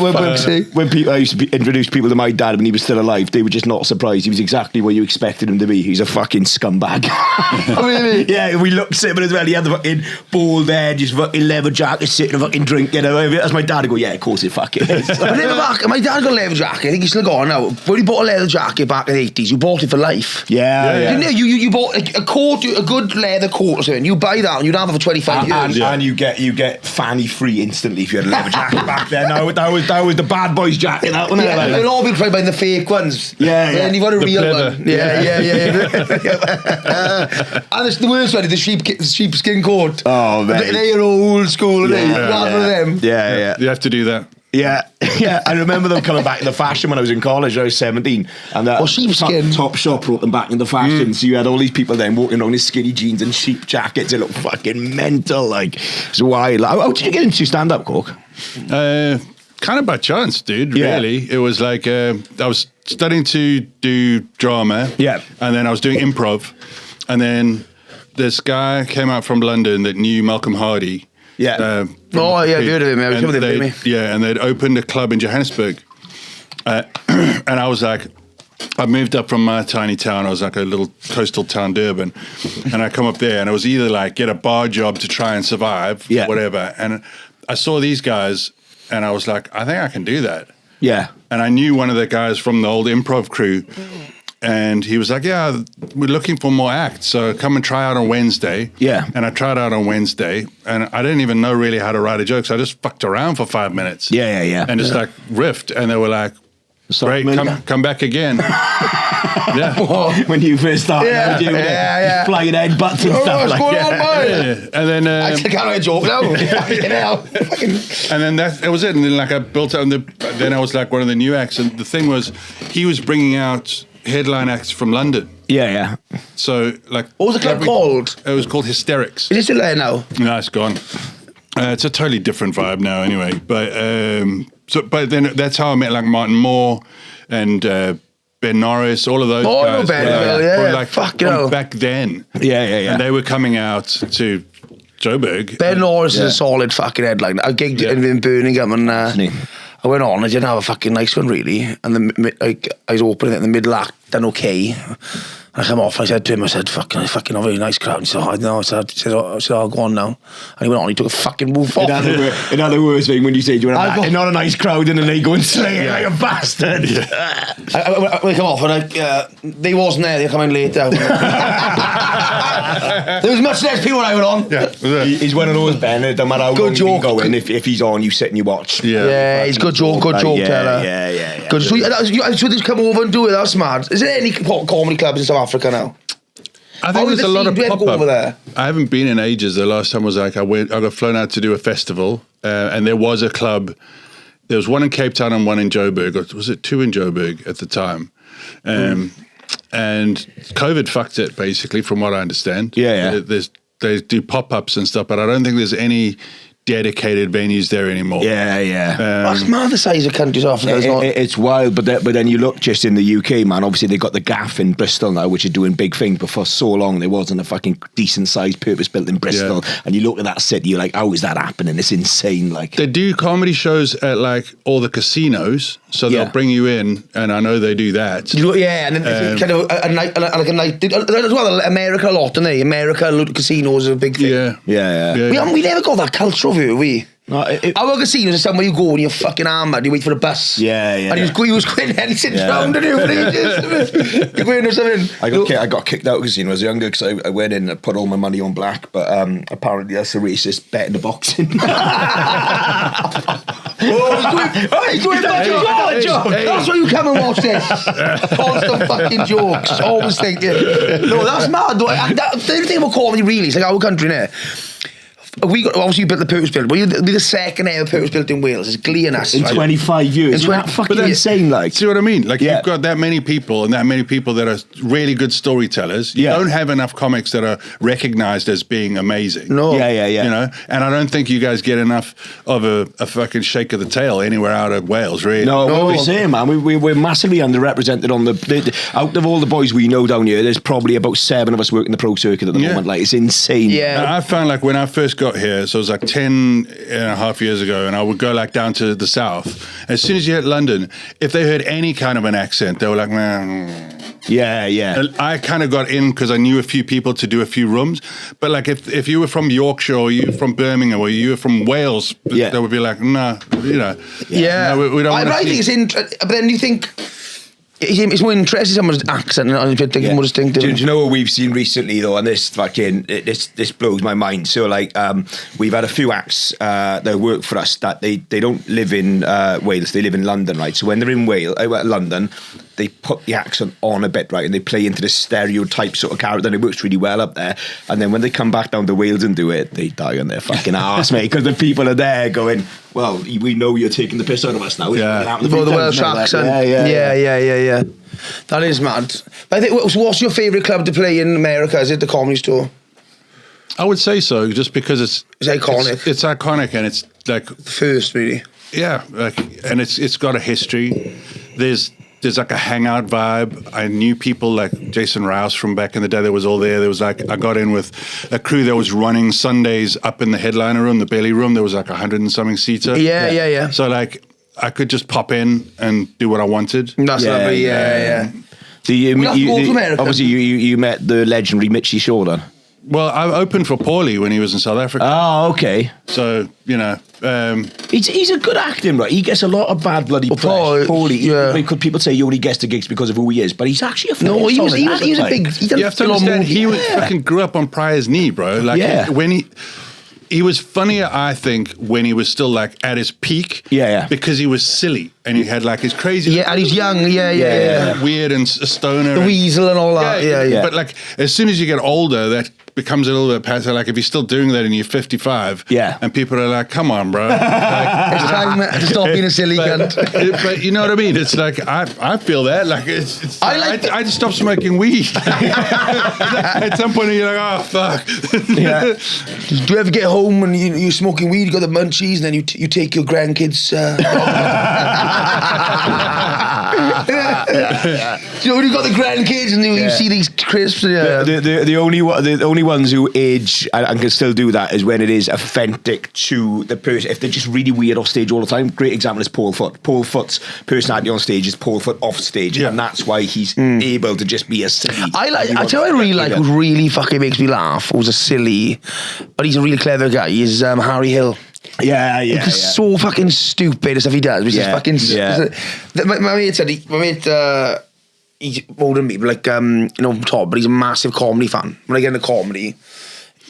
when people, I used to introduce people to my dad when he was still alive, they were just not surprised. He was exactly what you expected him to be. He's a fucking scumbag. Oh, really? Yeah, we looked at him as well. He had the fucking bald head, his fucking leather jacket, sitting and fucking drinking. As my dad would go, yeah, of course it fucking is. My dad got a leather jacket. I think he's still gone now. When he bought a leather jacket back in the 80s, you bought it for life. Yeah. Didn't you? You bought a coat, a good leather coat or something. You buy that and you'd have it for 25 years. And you get fanny free instantly if you had a leather jacket back then. That was the bad boys jacket. That one. They'll all be tried by the fake ones. Yeah. And you've got a real pleather. one. Yeah. And it's the worst one, the sheepskin coat. Oh, man. They're old school, aren't they? Rather than them. Yeah. You have to do that. Yeah. I remember them coming back into fashion when I was in college. I was 17, and that sheepskin. Top Shop brought them back into fashion. So you had all these people then walking around in skinny jeans and sheep jackets. They look fucking mental. Like, it's wild. How did you get into stand-up, Coke? Kind of by chance, dude. Really, it was like I was studying to do drama. Yeah. And then I was doing improv. And then this guy came out from London that knew Malcolm Hardy. Yeah. Oh, yeah, I've heard of him. I was with him. Yeah, and they'd opened a club in Johannesburg. And I was like, I moved up from my tiny town. I was like a little coastal town, Durban. And I come up there and it was either like get a bar job to try and survive, whatever. And I saw these guys and I was like, I think I can do that. Yeah. And I knew one of the guys from the old improv crew. And he was like, yeah, we're looking for more acts. So come and try out on Wednesday. Yeah. And I tried out on Wednesday. And I didn't even know really how to write a joke. So I just fucked around for 5 minutes. Yeah. And just like riffed. And they were like, great, come back again. Yeah. When you first started, flying headbutts and stuff like that. And then I can't write a joke now. and then that was it. And then like I built up. Then I was like one of the new acts. And the thing was, he was bringing out headline acts from London. Yeah. So like, What was the club called? It was called Hysterics. Is it still there now? No, it's gone. It's a totally different vibe now, anyway. But then that's how I met like Martin Moore and Ben Norris, all of those guys. Oh, Ben, from back then. Yeah. And they were coming out to Joburg. Ben Norris is a solid fucking headline. I gigged in Birmingham and I went on. I didn't have a fucking nice one really, and then I was opening it in the middle act, done okay. And I come off and I said to him, I said, fucking not a very nice crowd. And he said, oh, no. I said, I'll go on now. And he went on, he took a fucking move off. In other words, when you say you want to not a nice crowd and then they go and slay it like a bastard. I come off and they wasn't there, they come in later. There was much less people when I went on. Yeah. He's one of those, Ben, no matter how long you go in, if he's on, you sit and you watch. Yeah, he's good joke teller. Yeah. Good. So they come over and do it, that's mad. Is there any comedy clubs in South Africa now? I think there's a lot of pop over there. I haven't been in ages. The last time was like I got flown out to do a festival, and there was a club. There was one in Cape Town and one in Joburg. Or was it two in Joburg at the time? And COVID fucked it basically, from what I understand. Yeah. They do pop-ups and stuff, but I don't think there's any dedicated venues there anymore. Yeah. That's mad, the size of countries Africa. It's wild, but then you look just in the UK, man. Obviously, they got the Gaff in Bristol now, which are doing big things. But for so long, there wasn't a fucking decent sized purpose-built in Bristol. Yeah. And you look at that city, you're like, how is that happening? It's insane. Like, they do comedy shows at like all the casinos, so they'll bring you in, and I know they do that. And then it's kind of a night, like a night. As well, America a lot, don't they? America casinos are a big thing. Yeah. We never got that culture of it, we. No, our casinos are somewhere you go and you're fucking hammered, you wait for a bus. Yeah. And he was going and he sits round and for ages. You're going or something. I got kicked out of casino when I was younger because I went in and put all my money on black, but apparently that's a racist bet in the boxing. He's doing fucking jokes. That's why you come and watch this. Constant fucking jokes. Always thinking. No, that's mad. The thing about comedy really is like our country now. We got obviously built the purpose built. We're the second ever purpose built in Wales. It's Glee and us in 25 years. Isn't that fucking insane? Like, see what I mean? Like you've got that many people and that many people that are really good storytellers. You don't have enough comics that are recognised as being amazing. No. Yeah. You know, and I don't think you guys get enough of a fucking shake of the tail anywhere out of Wales. Really? No. What we're saying, man, we're massively underrepresented on the out of all the boys we know down here. There's probably about 7 of us working the pro circuit at the moment. Like, it's insane. Yeah. And I found like when I first got here, so it was like 10 and a half years ago, and I would go like down to the south. As soon as you hit London, if they heard any kind of an accent, they were like, man. Yeah. And I kind of got in because I knew a few people to do a few rooms. But like if you were from Yorkshire or you were from Birmingham or you were from Wales, they would be like, nah, you know. Yeah. No, we don't I think it's interesting. But then you think it's more interesting someone's accent and more distinctive. Do you know what we've seen recently though? And this blows my mind. So like we've had a few acts that work for us that they don't live in Wales. They live in London, right? So when they're in London, they put the accent on a bit, right? And they play into this stereotype sort of character, and it works really well up there. And then when they come back down to Wales and do it, they die on their fucking ass, mate, because the people are there going, well, we know you're taking the piss out of us now. The Welsh accent. Yeah. That is mad. But I think, so what's your favourite club to play in America? Is it the Comedy Store? I would say so, just because it's iconic. It's iconic, and it's like the first, really. Yeah, and it's got a history. There's there's like a hangout vibe. I knew people like Jason Rouse from back in the day that was all there. There was like, I got in with a crew that was running Sundays up in the headliner room, the belly room. There was like 100 and something seater. Yeah. So like, I could just pop in and do what I wanted. That's lovely, yeah. So you, We have to go to America. obviously, you met the legendary Mitchie Shaw then. Well, I opened for Paulie when he was in South Africa. Oh, okay. So, you know. He's a good acting, right? He gets a lot of bad bloody press. Paulie, could people say he only gets the gigs because of who he is, but he's actually a No, he was a big... You have to understand, he fucking grew up on Pryor's knee, bro. Like, when he was funnier, I think, when he was still like at his peak. Yeah. Because he was silly and he had like his crazy. Yeah, and he's young. Yeah. Weird and a stoner. The weasel and all that. Yeah. But like, as soon as you get older, that becomes a little bit past. Like, if you're still doing that and you're 55, and people are like, "Come on, bro, like, it's time to stop being a silly cunt." But you know what I mean? It's like I feel that. Like, I just stopped smoking weed. At some point, you're like, "Oh fuck." Do you ever get home and you're smoking weed? You got the munchies, and then you take your grandkids. You know, when you got the grandkids and you see these crisps. The only ones who age and can still do that is when it is authentic to the person. If they're just really weird off stage all the time, great example is Paul Foot. Paul Foot's personality on stage is Paul Foot off stage, and that's why he's able to just be a silly. I tell you, I really like, who really fucking makes me laugh, who's a silly, but he's a really clever guy, is Harry Hill. Yeah. He's so fucking stupid the stuff he does. Which is fucking. My mate said he's older than me, but like Todd, but he's a massive comedy fan. When I get into comedy,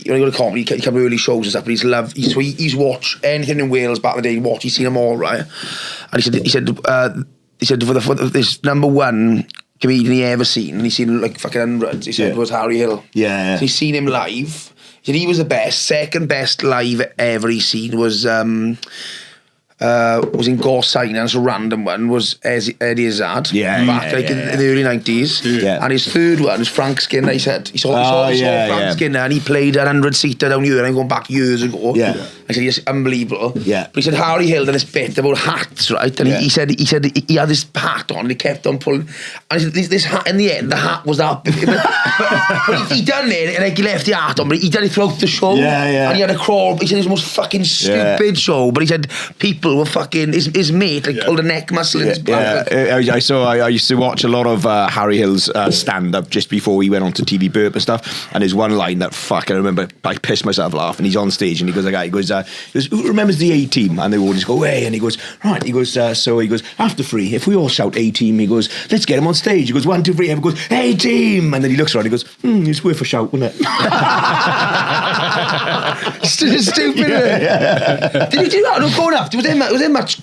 when I go to comedy, he come to early shows and stuff. But he's watched anything in Wales back in the day. He's seen them all, right? And he said for this number one comedian he ever seen, and he's seen like fucking hundreds. He said was Harry Hill. Yeah. So he's seen him live. He said he was the best. Second best live ever he's seen was in Gore Silence, a random one, was Eddie Izzard. Back in the early 90s. And his third one was Frank Skinner. He said he saw Frank Skinner, and he played a 100-seater down here, and I'm going back years ago. I said, yes, unbelievable. But he said Harry Hill done this bit about hats, right? And he said he had this hat on, and he kept on pulling. And he said, this hat, in the end, the hat was up. But he done it, and like, he left the hat on, but he done it throughout the show. And he had a crawl. He said it was the most fucking stupid show, but he said people were fucking, his mate pulled a neck muscle in his back. I used to watch a lot of Harry Hill's stand-up just before he went on to TV Burp and stuff, and there's one line that I remember I pissed myself laughing. He's on stage and he goes, who remembers the A-Team? And they all just go, hey, and he goes, right, he goes, after 3, if we all shout A-Team, he goes, let's get him on stage. He goes, 1, 2, 3, everyone goes, A-Team, and then he looks around, he goes, it's worth a shout, wasn't it? Stupid. Did he do that? No, going up. Was there much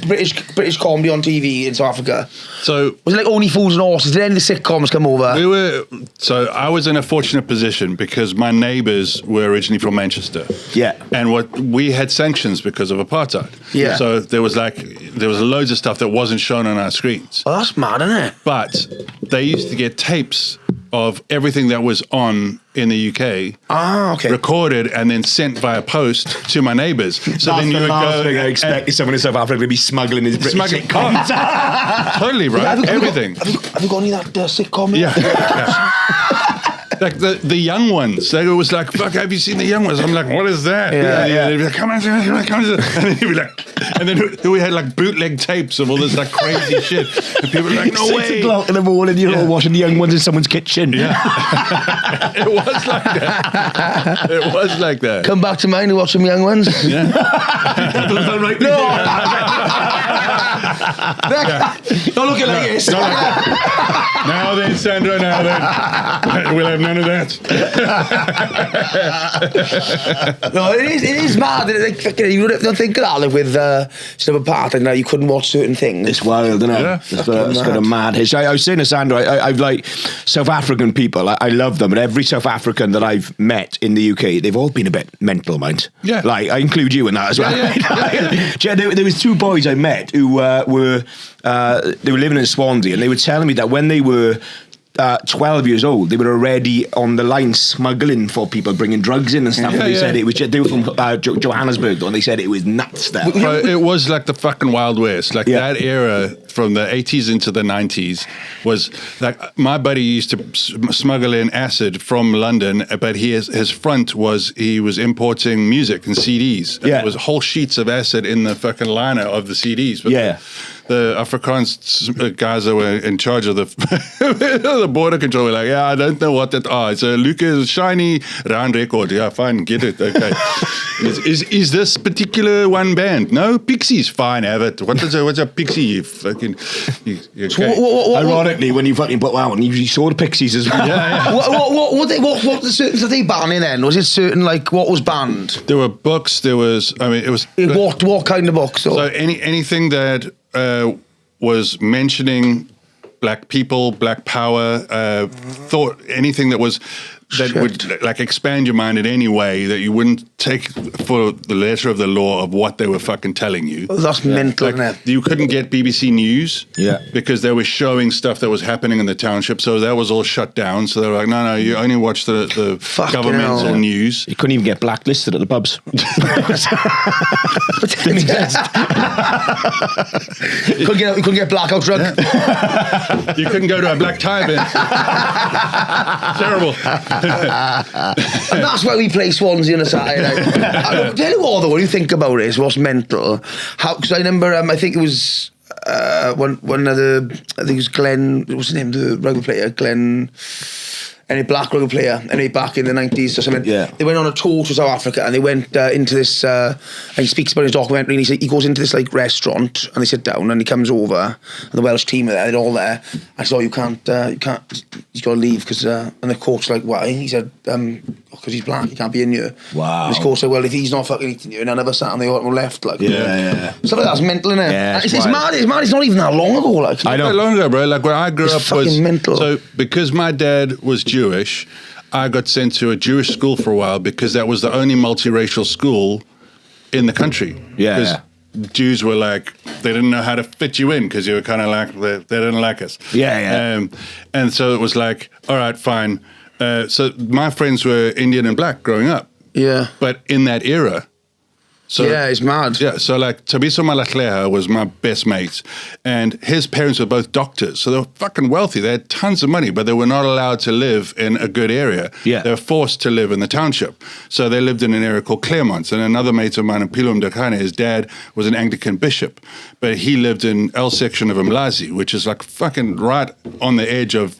British comedy on TV in South Africa? So was it like Only Fools and Horses? Did any of the sitcoms come over? I was in a fortunate position because my neighbours were originally from Manchester. And we had sanctions because of apartheid. So there was loads of stuff that wasn't shown on our screens. Oh, that's mad, isn't it? But they used to get tapes of everything that was on in the UK, recorded and then sent via post to my neighbours. So then you would go. I expected someone in South Africa to be smuggling his British sitcoms. Totally, right? Everything. Have you got any of that sitcom? Like the young ones. They was like, fuck, have you seen the young ones? I'm like, what is that? They'd be like, come on. And then he'd be like, and then we had like bootleg tapes of all this like crazy shit. And people were like, no way. 6 o'clock in the morning, you're all watching the young ones in someone's kitchen. It was like that. It was like that. Come back to mine and watch some young ones. Don't look at like this. Now then, Sandro, now then. We'll have none of that. No, it is mad. You don't think of that, like with sort of apartheid now, you couldn't watch certain things. It's wild, isn't it? It's got a mad history. I was saying to Sandro, I've like South African people, I love them, and every South African that I've met in the UK, they've all been a bit mental, mind. Like, I include you in that as well. There was 2 boys I met who were living in Swansea, and they were telling me that when they were 12 years old, they were already on the line smuggling for people, bringing drugs in and stuff. And they said it was, they were from Johannesburg, though, and they said it was nuts there. It was like the fucking Wild West. Like that era from the 80s into the 90s was like, my buddy used to smuggle in acid from London, but his front was he was importing music and CDs. And there was whole sheets of acid in the fucking liner of the CDs. But the Afrikaans guys that were in charge of the border control were like, I don't know what that are. It's a Lucas shiny round record. Yeah, fine, get it. Okay. is this particular one band? No, Pixies. Fine, have it. What's a Pixie? You fucking. Okay. So ironically, when you fucking put that one, you saw the Pixies as well. What the certain did they banning then? Was it certain like what was banned? There were books. There was. I mean, it was. What kind of books? So anything that was mentioning black people, black power, thought anything that was would like expand your mind in any way that you wouldn't take for the letter of the law of what they were fucking telling you. Oh, that's mental, like, isn't it? You couldn't get BBC News because they were showing stuff that was happening in the township, so that was all shut down. So they were like, no, you only watch the governmental news. You couldn't even get blacklisted at the pubs. You couldn't get blackout drunk. You couldn't go to a black tie event. Terrible. And that's why we play Swansea on a Saturday night. Tell you what, though, when you think about it, what's mental? Because I remember, I think it was one of the, I think it was Glenn, what's his name, the rugby player, Glenn, any black rugby player, any back in the 90s or something. Yeah. They went on a tour to South Africa and they went into this, and he speaks about his documentary and he goes into this like restaurant and they sit down and he comes over and the Welsh team are there, they're all there. I said, you can't, you've got to leave because, and the coach like, why? He said, because he's black, he can't be in here. Wow. And his coach said, well, if he's not fucking eating you, none of us sat on the left. Like, Stuff like that's mental, innit? Yeah, it's mad, it's not even that long ago. Like, I know. Not that long ago, bro. Like when I grew up was mental. So because my dad was Jewish, I got sent to a Jewish school for a while because that was the only multiracial school in the country. Yeah. Jews were like, they didn't know how to fit you in because you were kind of like, they didn't like us. And so it was like, all right, fine. So my friends were Indian and black growing up. Yeah. But in that era. So, yeah, it's mad. Yeah, so like Tabiso Malakleha was my best mate, and his parents were both doctors, so they were fucking wealthy. They had tons of money, but they were not allowed to live in a good area. Yeah. They were forced to live in the township. So they lived in an area called Claremont, and another mate of mine, Pilum Dakane, his dad was an Anglican bishop, but he lived in L section of Mlazi, which is like fucking right on the edge of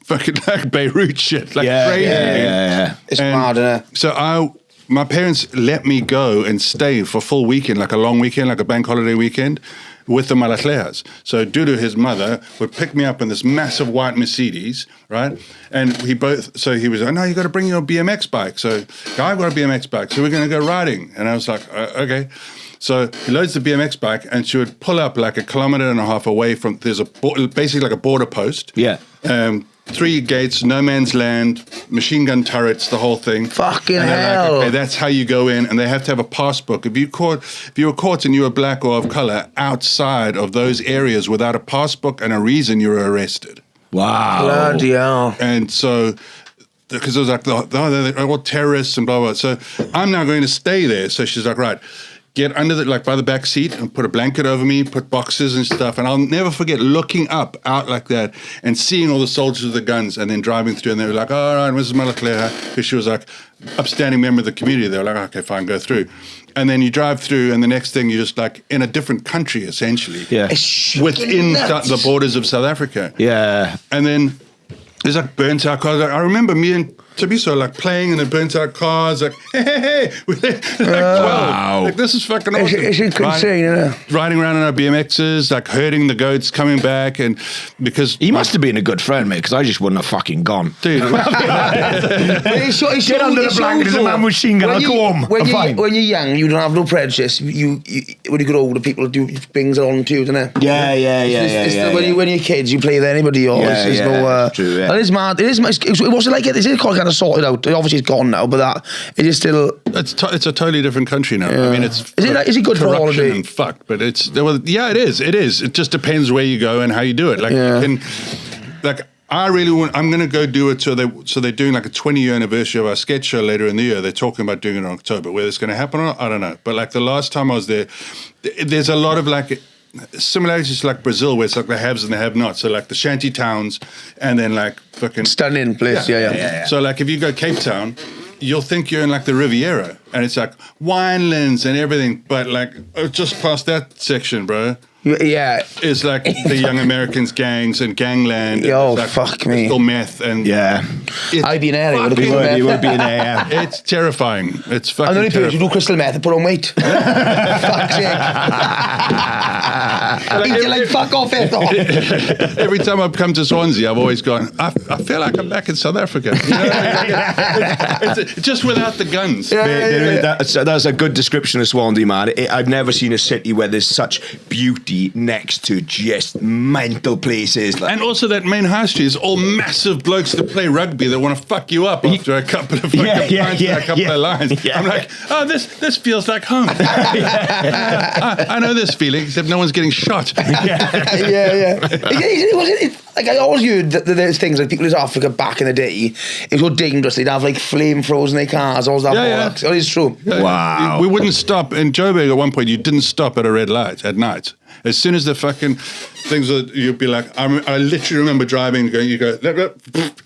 fucking like Beirut shit, like crazy. Yeah. It's mad, isn't it? So my parents let me go and stay for a full weekend, like a long weekend, like a bank holiday weekend, with the Malaklehas. So Dudu, his mother, would pick me up in this massive white Mercedes, right? And he was like, no, you got to bring your BMX bike. So I've got a BMX bike, so we're going to go riding. And I was like, okay. So he loads the BMX bike, and she would pull up like 1.5 kilometers away from, there's basically like a border post. Yeah. 3 gates, no man's land, machine gun turrets, the whole thing. Fucking and hell. Like, okay, that's how you go in, and they have to have a passbook. If you were caught and you were black or of color outside of those areas without a passbook and a reason, you were arrested. Wow. Bloody hell. And so, because it was like, they're all terrorists and blah, blah. So I'm now going to stay there. So she's like, right, get under by the back seat and put a blanket over me, put boxes and stuff. And I'll never forget looking out like that and seeing all the soldiers with the guns and then driving through. And they were like, all right, Mrs. Malakleha, because she was like upstanding member of the community. They were like, okay, fine, go through. And then you drive through, and the next thing you're just like in a different country, essentially. Yeah. Within the borders of South Africa. Yeah. And then there's like burnt out cars. I remember me and Tabiso like playing in the burnt out cars, like, hey. We're like 12. Wow. Like, this is fucking awesome. It's insane, isn't it? Riding around on our BMXs, like herding the goats, coming back, and because He must have been a good friend, mate, because I just wouldn't have fucking gone. dude, Get under the blanket, there's a man with machine gun, I'll go home. I'm fine. When you're young, you don't have no prejudice. When you get older, people do things on to you, don't they? Yeah. When you're kids, you play with anybody. Or there's no. True, yeah. That is mad. It is. What's it like? Is it kind of sorted out? Obviously, it's gone now, but it is still. it's a totally different country now. Yeah. I mean, it's Is it good for corruption holiday? and fucked, but it is. It is. It just depends where you go and how you do it. Like you can, like I really want. I'm going to go do it. So they're doing like a 20-year anniversary of our sketch show later in the year. They're talking about doing it in October. Whether it's going to happen or not, I don't know. But like the last time I was there, there's a lot of like similarities to like Brazil, where it's like the haves and the have-nots. So like the shanty towns, and then like fucking Stunning place. Yeah. So like if you go Cape Town, you'll think you're in like the Riviera, and it's like winelands and everything. But like just past that section, bro. Yeah. It's like the Young Americans gangs and gangland. Yo, like fuck me. crystal meth and I'd be in area. You would be in there. It's terrifying. It's fucking I'm the only person who terrifying. do crystal meth and put on weight. Fuck's sake. You're like, fuck off it. Every time I've come to Swansea, I've always gone, I feel like I'm back in South Africa. You know? It's just without the guns. That's a good description of Swansea, man. I've never seen a city where there's such beauty next to just mental places. Like. And also that main high street is all massive blokes that play rugby that want to fuck you up after a couple of fucking pints and a couple of lines. Yeah. I'm like, oh, this feels like home. I know this feeling, except no one's getting shot. Yeah. Like I always heard that there's things like people in Africa back in the day, it was so dangerous. They'd have like flamethrowers in their cars, all that bollocks. Oh, it's true. Wow. We wouldn't stop in Joburg at one point. You didn't stop at a red light at night. As soon as the fucking things were, you'd be like, I literally remember driving, you go,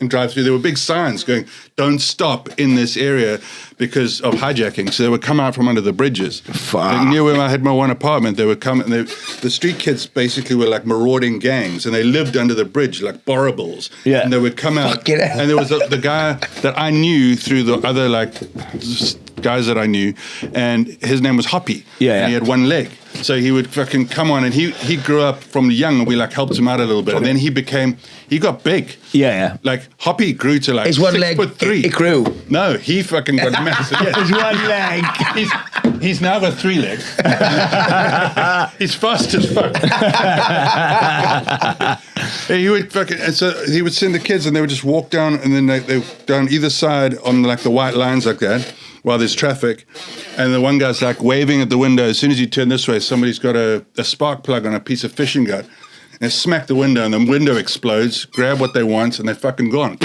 and drive through. There were big signs going, don't stop in this area because of hijacking. So they would come out from under the bridges. Like near where I had my one apartment, they would come, and the street kids basically were like marauding gangs, and they lived under the bridge like borrables. Yeah. And they would come out. And there was the guy that I knew through the other like guys that I knew, and his name was Hoppy. Yeah. And he had one leg. So he would fucking come on, and he grew up from young, and we like helped him out a little bit. And then he got big. Yeah. Like Hoppy grew to like 6'3". It grew. No, he fucking got massive. His one leg. He's now got 3 legs. He's fast as fuck. He would fucking, and so he would send the kids, and they would just walk down, and then they down either side on like the white lines like that, while there's traffic, and the one guy's like waving at the window. As soon as you turn this way, somebody's got a spark plug on a piece of fishing gut, and they smack the window, and the window explodes, grab what they want, and they're fucking gone.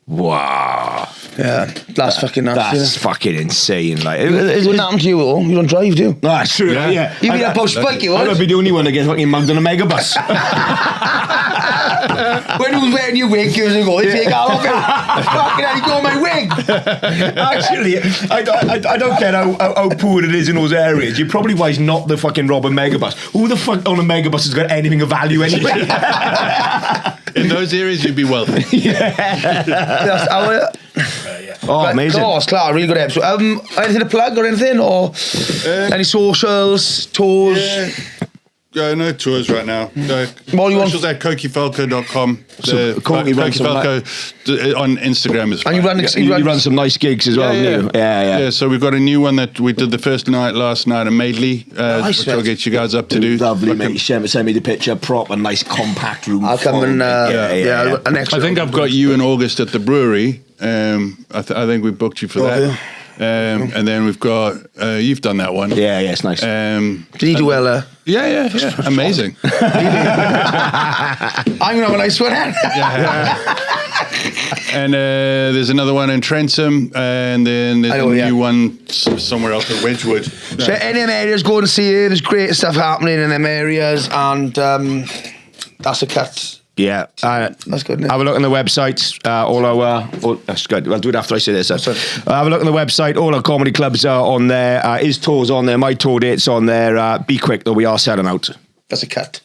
Wow. Yeah, that's fucking nuts. That's fucking insane. Like, it wouldn't happen to you though. You don't drive, do you? No, that's true. Yeah. You'd be a post spike, you would. I'd be the only one that gets fucking mugged on a megabus. When he was wearing your wig, he was like, oh, take all off it. Fucking hell, you got my wig. Actually, I don't care how poor it is in those areas. You're probably wise not the fucking rob a megabus. Who the fuck on a megabus has got anything of value anyway? In those areas, you'd be wealthy. That's our... Oh, amazing. Of course, really good episode. Anything to plug or anything? Or any socials, tours? No tours right now. Socials at cokeyfalkow.com. Cokey Falkow on Instagram is fine. And you run some nice gigs as well, Yeah, so we've got a new one that we did the first night last night in Madeley, which I'll get you guys up to do. Lovely, mate. Send me the picture. Proper nice compact room. I'll come and I think I've got you in August at the brewery. I think we booked you for that. And then we've got you've done that one. Yeah, it's nice. Did you do well? Yeah, amazing. I'm gonna have a nice one. And there's another one in Trentham, and then there's a new one somewhere else in Wedgwood. So any of them areas, go and see it. There's great stuff happening in them areas, and that's a cut. Yeah, that's good. Have a look on the website. That's good. I'll do it after I say this. Have a look on the website. All our comedy clubs are on there. His tour's on there. My tour date's on there. Be quick though. We are selling out. That's a cut.